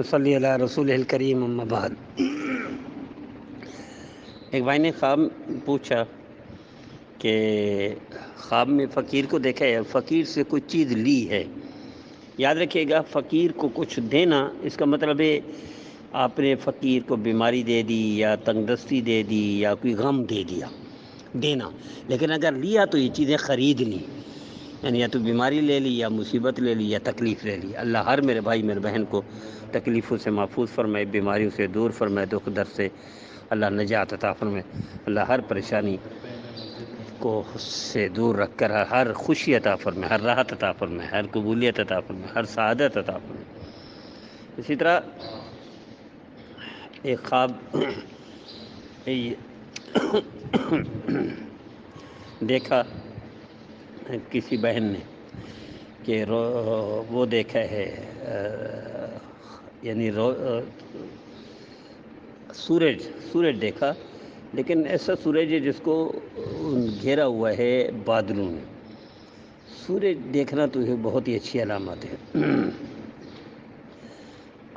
صلی علی رسول الکریم اما بعد۔ ایک بھائی نے خواب پوچھا کہ خواب میں فقیر کو دیکھا ہے، فقیر سے کوئی چیز لی ہے۔ یاد رکھیے گا، فقیر کو کچھ دینا اس کا مطلب ہے آپ نے فقیر کو بیماری دے دی یا تنگ دستی دے دی یا کوئی غم دے دیا، دینا۔ لیکن اگر لیا تو یہ چیزیں خرید لی، یعنی یا تو بیماری لے لی یا مصیبت لے لی یا تکلیف لے لی۔ اللہ ہر میرے بھائی میرے بہن کو تکلیفوں سے محفوظ فرمائے، بیماریوں سے دور فرمائے، دکھ درد سے اللہ نجات عطا فرمائے۔ اللہ ہر پریشانی کو سے دور رکھ کر ہر خوشی عطا فرمائے، ہر راحت عطا فرمائے، ہر قبولیت عطا فرمائے، ہر سعادت عطا فرمائے۔ اسی طرح ایک خواب دیکھا کسی بہن نے کہ وہ دیکھا ہے یعنی سورج دیکھا، لیکن ایسا سورج ہے جس کو گھیرا ہوا ہے بادلوں نے۔ سورج دیکھنا تو یہ بہت ہی اچھی علامت ہے،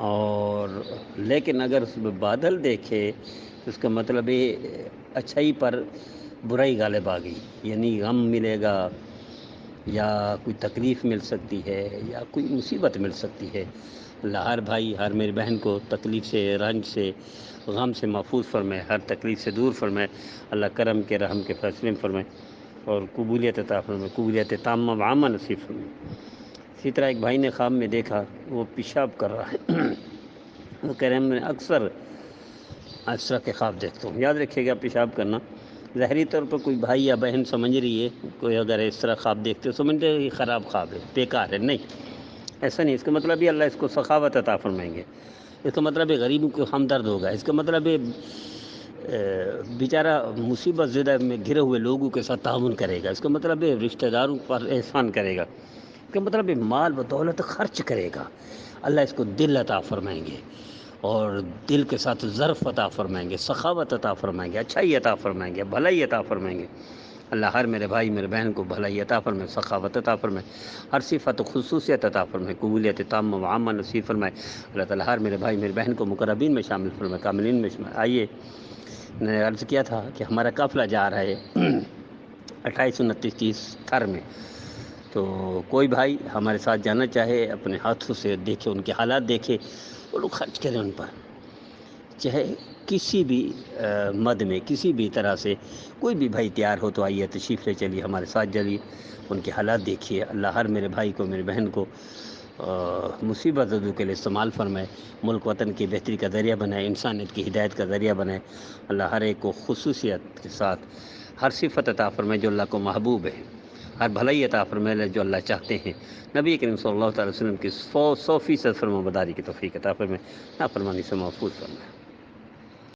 اور لیکن اگر اس میں بادل دیکھے تو اس کا مطلب ہے اچھائی پر برائی غالب آ گئی، یعنی غم ملے گا یا کوئی تکلیف مل سکتی ہے یا کوئی مصیبت مل سکتی ہے۔ اللہ ہر بھائی ہر میری بہن کو تکلیف سے، رنج سے، غم سے محفوظ فرمائے، ہر تکلیف سے دور فرمائے۔ اللہ کرم کے رحم کے فیصلے فرمائے اور قبولیت عطا فرمائے، قبولیت تامہ و عامہ نصیب فرمائے۔ اسی طرح ایک بھائی نے خواب میں دیکھا وہ پیشاب کر رہا ہے۔ وہ کہہ رہے ہیں میں اکثر اس طرح کے خواب دیکھتا ہوں۔ یاد رکھیے گا، پیشاب کرنا ظاہری طور پر کوئی بھائی یا بہن سمجھ رہی ہے، کوئی اگر اس طرح خواب دیکھتے ہو سمجھتے یہ خراب خواب ہے، بیکار ہے۔ نہیں، ایسا نہیں۔ اس کا مطلب یہ اللہ اس کو سخاوت عطا فرمائیں گے، اس کا مطلب ہے غریبوں کو ہمدرد ہوگا، اس کا مطلب ہے بیچارہ مصیبت زدہ میں گھرے ہوئے لوگوں کے ساتھ تعاون کرے گا، اس کا مطلب ہے رشتہ داروں پر احسان کرے گا، اس کا مطلب ہے مال و دولت خرچ کرے گا۔ اللہ اس کو دل عطا فرمائیں گے اور دل کے ساتھ ظرف عطا فرمائیں گے، سخاوت عطا فرمائیں گے، اچھائی عطا فرمائیں گے، بھلائی عطا فرمائیں گے۔ اللہ ہر میرے بھائی میرے بہن کو بھلائی عطا فرمائے، سخاوت عطا فرمائے، ہر صفت و خصوصیت عطا فرمائے، قبولیت تامہ و عامہ نصیب فرمائے۔ اللہ تعالیٰ ہر میرے بھائی میرے بہن کو مقربین میں شامل فرمائے، کاملین میں شامل۔ آئیے، میں نے عرض کیا تھا کہ ہمارا قافلہ جا رہا ہے 28 29 30 تھر میں، تو کوئی بھائی ہمارے ساتھ جانا چاہے اپنے ہاتھوں سے دیکھے، ان کے حالات دیکھے، وہ لوگ خرچ کریں ان پر، چاہے کسی بھی مد میں کسی بھی طرح سے کوئی بھی بھائی تیار ہو تو آئیے، تشریف لے چلیے، ہمارے ساتھ چلیے، ان کے حالات دیکھیے۔ اللہ ہر میرے بھائی کو میری بہن کو مصیبت زدوں کے لیے استعمال فرمائے، ملک وطن کی بہتری کا ذریعہ بنائے، انسانیت کی ہدایت کا ذریعہ بنائے۔ اللہ ہر ایک کو خصوصیت کے ساتھ ہر صفت عطا فرمائے جو اللہ کو محبوب ہے، ہر بھلائی عطا فرمائے جو اللہ چاہتے ہیں۔ نبی کریم صلی اللہ تعالی وسلم کی 100% فرمانبرداری کی توفیق عطا فرمائے، نافرمانی سے محفوظ فرمائے۔